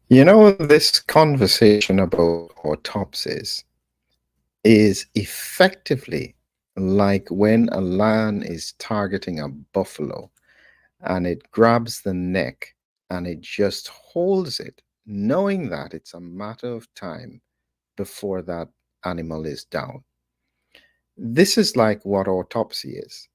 This conversation about autopsies is effectively like when a lion is targeting a buffalo and it grabs the neck and it just holds it, knowing that it's a matter of time before that animal is down. This is like what autopsy is.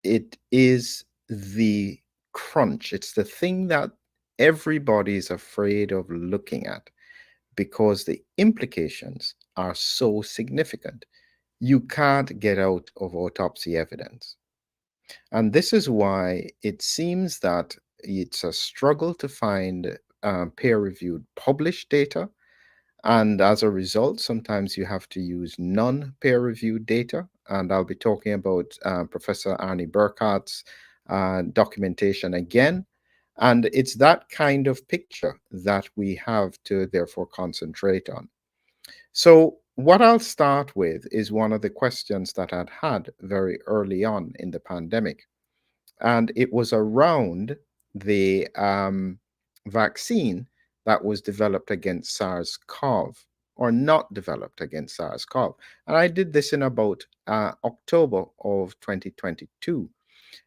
It is the crunch, it's the thing that everybody is afraid of looking at because the implications are so significant. You can't get out of autopsy evidence. And this is why it seems that it's a struggle to find peer reviewed published data. And as a result, sometimes you have to use non peer reviewed data. And I'll be talking about Professor Arnie Burkhart's documentation again. And it's that kind of picture that we have to therefore concentrate on. So, what I'll start with is one of the questions that I'd had very early on in the pandemic. And it was around the vaccine that was developed against SARS-CoV or not developed against SARS-CoV. And I did this in about October of 2022.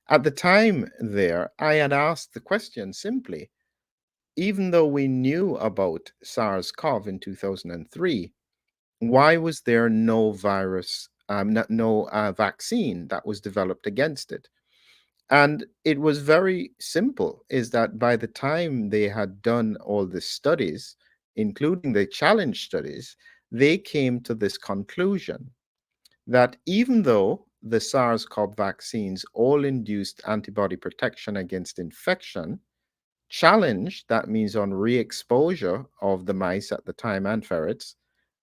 At the time there, I had asked the question simply, even though we knew about SARS-CoV in 2003, why was there no virus, no vaccine that was developed against it? And it was very simple, is that by the time they had done all the studies, including the challenge studies, they came to this conclusion that even though the SARS-CoV vaccines all induced antibody protection against infection, challenge, that means on re-exposure of the mice at the time and ferrets,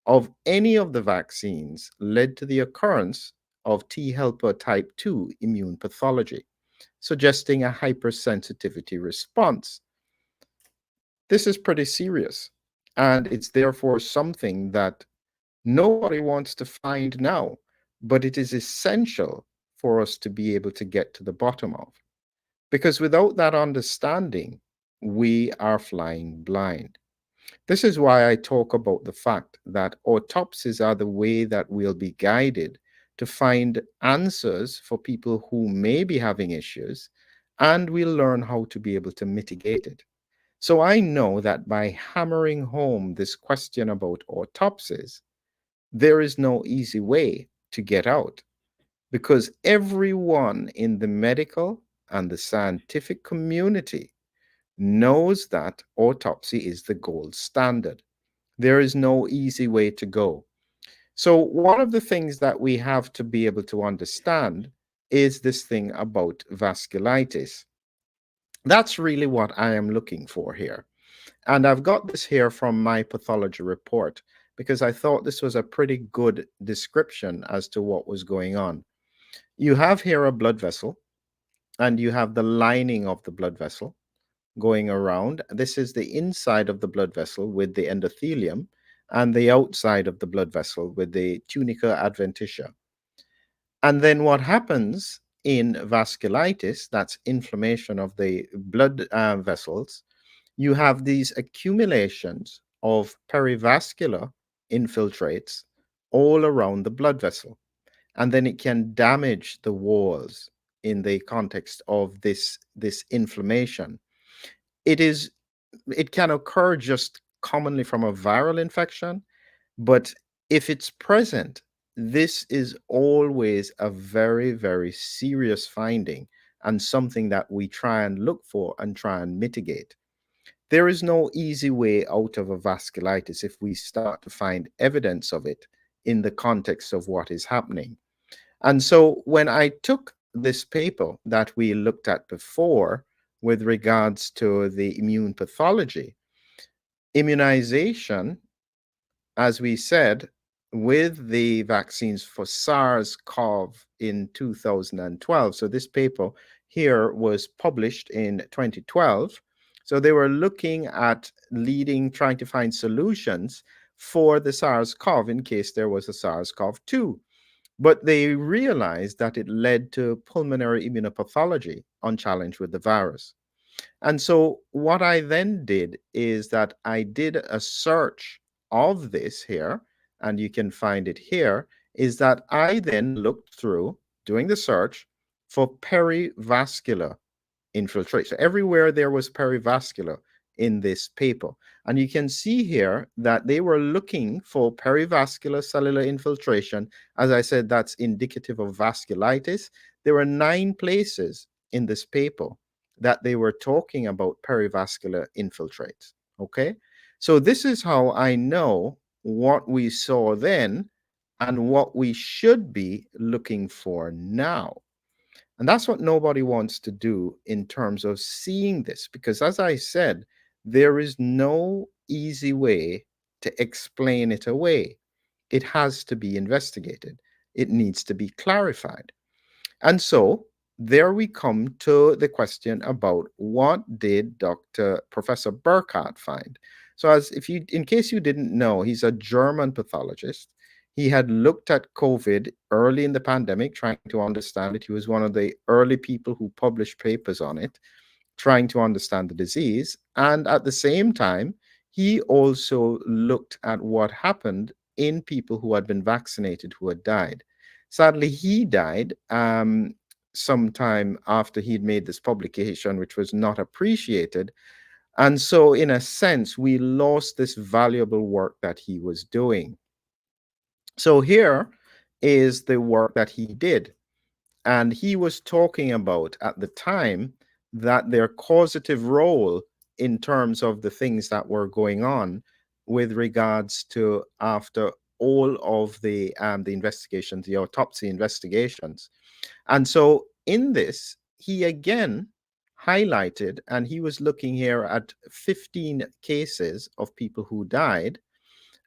of any of the vaccines led to the occurrence of T helper type 2 immune pathology, suggesting a hypersensitivity response. This is pretty serious, and it's therefore something that nobody wants to find now, but it is essential for us to be able to get to the bottom of. Because without that understanding, we are flying blind. This is why I talk about the fact that autopsies are the way that we'll be guided to find answers for people who may be having issues, and we'll learn how to be able to mitigate it. So I know that by hammering home this question about autopsies, there is no easy way to get out because everyone in the medical and the scientific community knows that autopsy is the gold standard. There is no easy way to go. So, one of the things that we have to be able to understand is this thing about vasculitis. That's really what I am looking for here. And I've got this here from my pathology report because I thought this was a pretty good description as to what was going on. You have here a blood vessel, and you have the lining of the blood vessel going around. This is the inside of the blood vessel with the endothelium, and the outside of the blood vessel with the tunica adventitia. And then what happens in vasculitis, that's inflammation of the blood vessels, you have these accumulations of perivascular infiltrates all around the blood vessel. And then it can damage the walls in the context of this inflammation. It is it can occur just commonly from a viral infection, but if it's present, this is always a very, very serious finding and something that we try and look for and try and mitigate. There is no easy way out of a vasculitis if we start to find evidence of it in the context of what is happening. And so when I took this paper that we looked at before with regards to the immune pathology, immunization, as we said, with the vaccines for SARS-CoV in 2012. So this paper here was published in 2012. So they were looking at trying to find solutions for the SARS-CoV in case there was a SARS-CoV-2. But they realized that it led to pulmonary immunopathology on challenge with the virus. And so what I then did is that I did a search of this here, and you can find it here, is that I then looked through, doing the search, for perivascular infiltration. Everywhere there was perivascular in this paper. And you can see here that they were looking for perivascular cellular infiltration. As I said, that's indicative of vasculitis. There were 9 places in this paper that they were talking about perivascular infiltrates. Okay. So this is how I know what we saw then and what we should be looking for now. And that's what nobody wants to do in terms of seeing this, because as I said, there is no easy way to explain it away. It has to be investigated. It needs to be clarified. And so there we come to the question about what did Professor Burkhart find? So in case you didn't know, he's a German pathologist. He had looked at COVID early in the pandemic, trying to understand it. He was one of the early people who published papers on it, trying to understand the disease. And at the same time, he also looked at what happened in people who had been vaccinated who had died. Sadly, he died sometime after he'd made this publication, which was not appreciated. And so, in a sense, we lost this valuable work that he was doing. So, here is the work that he did. And he was talking about at the time that their causative role in terms of the things that were going on with regards to after all of the investigations, the autopsy investigations. And so in this, he again highlighted, and he was looking here at 15 cases of people who died,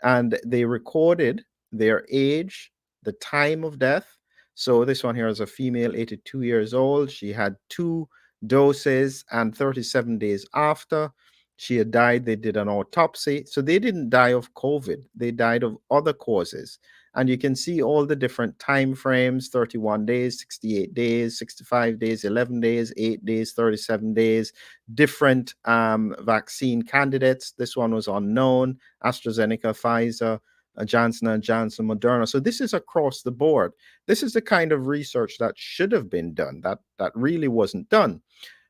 and they recorded their age, the time of death. So this one here is a female, 82 years old. She had 2 doses, and 37 days after she had died, they did an autopsy. So they didn't die of COVID. They died of other causes. And you can see all the different time frames: 31 days, 68 days, 65 days, 11 days, 8 days, 37 days, different vaccine candidates. This one was unknown: AstraZeneca, Pfizer, Johnson & Johnson, Moderna. So this is across the board. This is the kind of research that should have been done, that really wasn't done.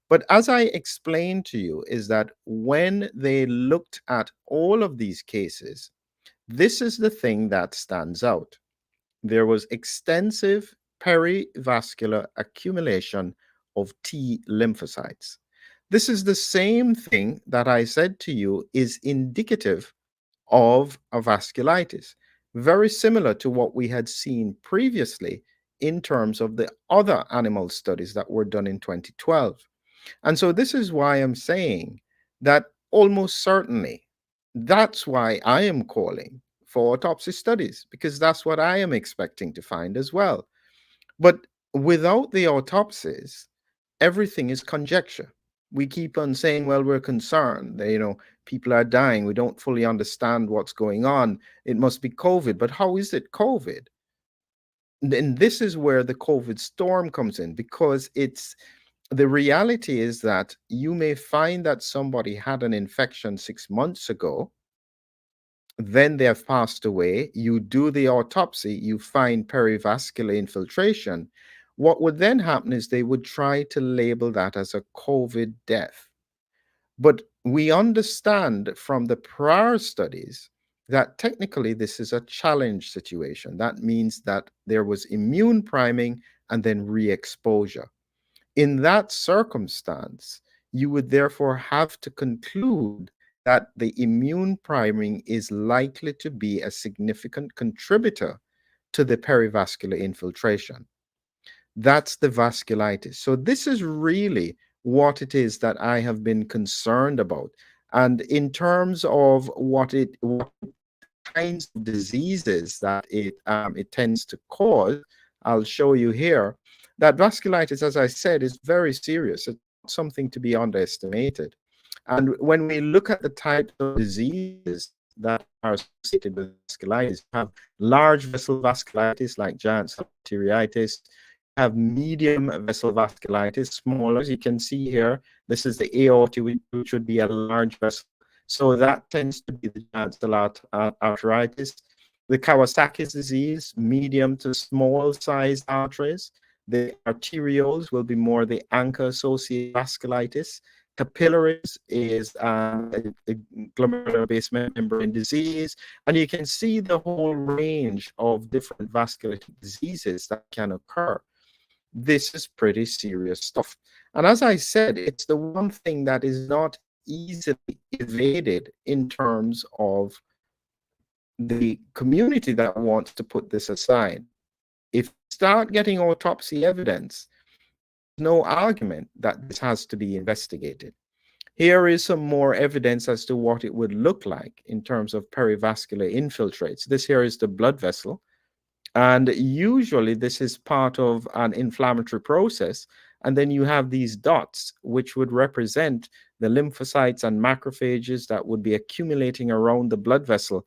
But as I explained to you, is that when they looked at all of these cases, this is the thing that stands out. There was extensive perivascular accumulation of T lymphocytes. This is the same thing that I said to you is indicative of a vasculitis, very similar to what we had seen previously in terms of the other animal studies that were done in 2012. And so this is why I'm saying that almost certainly that's why I am calling for autopsy studies, because that's what I am expecting to find as well. But without the autopsies, everything is conjecture. We keep on saying, well, we're concerned, people are dying, we don't fully understand what's going on, it must be COVID. But how is it COVID? And this is where the COVID storm comes in, because the reality is that you may find that somebody had an infection 6 months ago, then they have passed away. You do the autopsy, you find perivascular infiltration. What would then happen is they would try to label that as a COVID death. But we understand from the prior studies that technically this is a challenge situation. That means that there was immune priming and then re-exposure. In that circumstance, you would therefore have to conclude that the immune priming is likely to be a significant contributor to the perivascular infiltration. That's the vasculitis. So this is really what it is that I have been concerned about. And in terms of what kinds of diseases that it tends to cause, I'll show you here that vasculitis, as I said, is very serious. It's not something to be underestimated. And when we look at the types of diseases that are associated with vasculitis, you have large vessel vasculitis like giant cell arteriitis. have medium vessel vasculitis, smaller. As you can see here, this is the aorta, which would be a large vessel. So that tends to be the glandular arteritis. The Kawasaki's disease, medium to small sized arteries. The arterioles will be more the anchor-associated vasculitis. Capillaries is a glomerular basement membrane disease. And you can see the whole range of different vascular diseases that can occur. This is pretty serious stuff. And as I said, it's the one thing that is not easily evaded in terms of the community that wants to put this aside. If you start getting autopsy evidence, no argument that this has to be investigated. Here is some more evidence as to what it would look like in terms of perivascular infiltrates. This here is the blood vessel. And usually this is part of an inflammatory process. And then you have these dots, which would represent the lymphocytes and macrophages that would be accumulating around the blood vessel.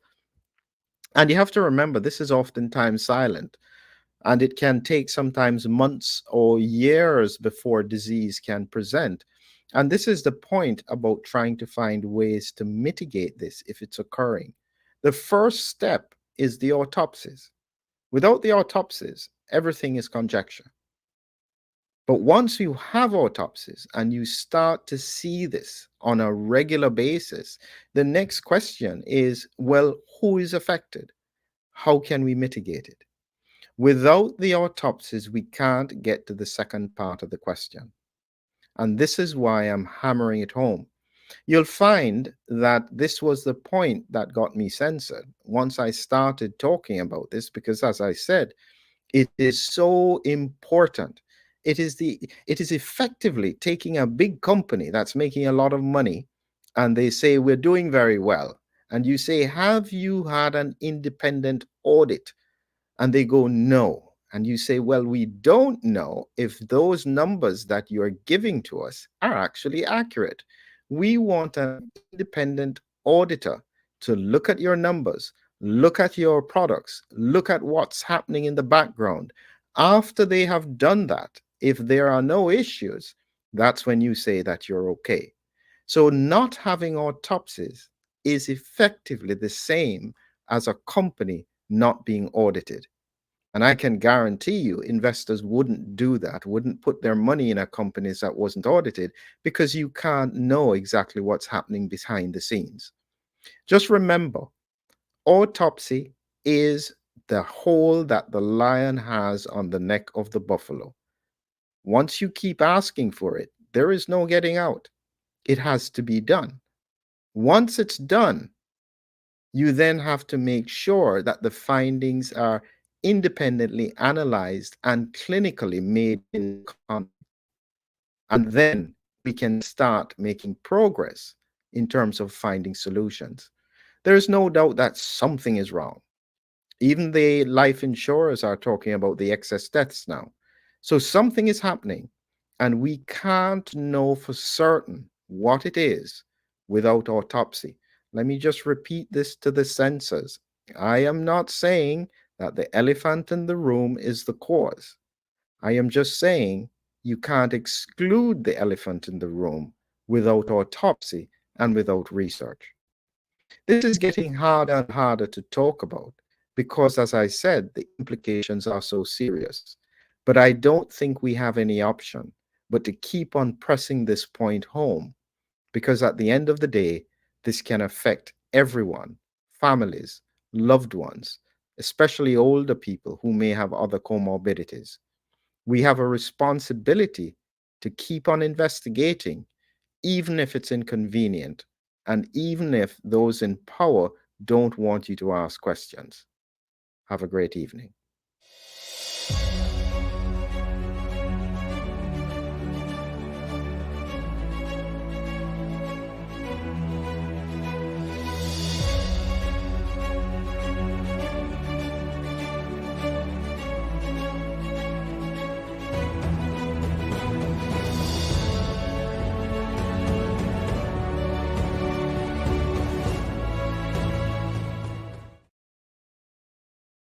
And you have to remember, this is oftentimes silent. And it can take sometimes months or years before disease can present. And this is the point about trying to find ways to mitigate this if it's occurring. The first step is the autopsies. Without the autopsies, everything is conjecture. But once you have autopsies and you start to see this on a regular basis, the next question is, well, who is affected? How can we mitigate it? Without the autopsies, we can't get to the second part of the question. And this is why I'm hammering it home. You'll find that this was the point that got me censored once I started talking about this, because as I said, it is so important. It is effectively taking a big company that's making a lot of money and they say, we're doing very well. And you say, have you had an independent audit? And they go, no. And you say, well, we don't know if those numbers that you're giving to us are actually accurate. We want an independent auditor to look at your numbers, look at your products, look at what's happening in the background. After they have done that, if there are no issues, that's when you say that you're okay. So not having autopsies is effectively the same as a company not being audited. And I can guarantee you investors wouldn't do that, wouldn't put their money in a company that wasn't audited, because you can't know exactly what's happening behind the scenes. Just remember, autopsy is the hole that the lion has on the neck of the buffalo. Once you keep asking for it, there is no getting out. It has to be done. Once it's done, you then have to make sure that the findings are independently analyzed and clinically made in context. And then we can start making progress in terms of finding solutions. There is no doubt that something is wrong. Even the life insurers are talking about the excess deaths now. So something is happening, and we can't know for certain what it is without autopsy. Let me just repeat this to the censors. I am not saying that the elephant in the room is the cause. I am just saying you can't exclude the elephant in the room without autopsy and without research. This is getting harder and harder to talk about because, as I said, the implications are so serious. But I don't think we have any option but to keep on pressing this point home, because at the end of the day, this can affect everyone, families, loved ones, especially older people who may have other comorbidities. We have a responsibility to keep on investigating, even if it's inconvenient, and even if those in power don't want you to ask questions. Have a great evening.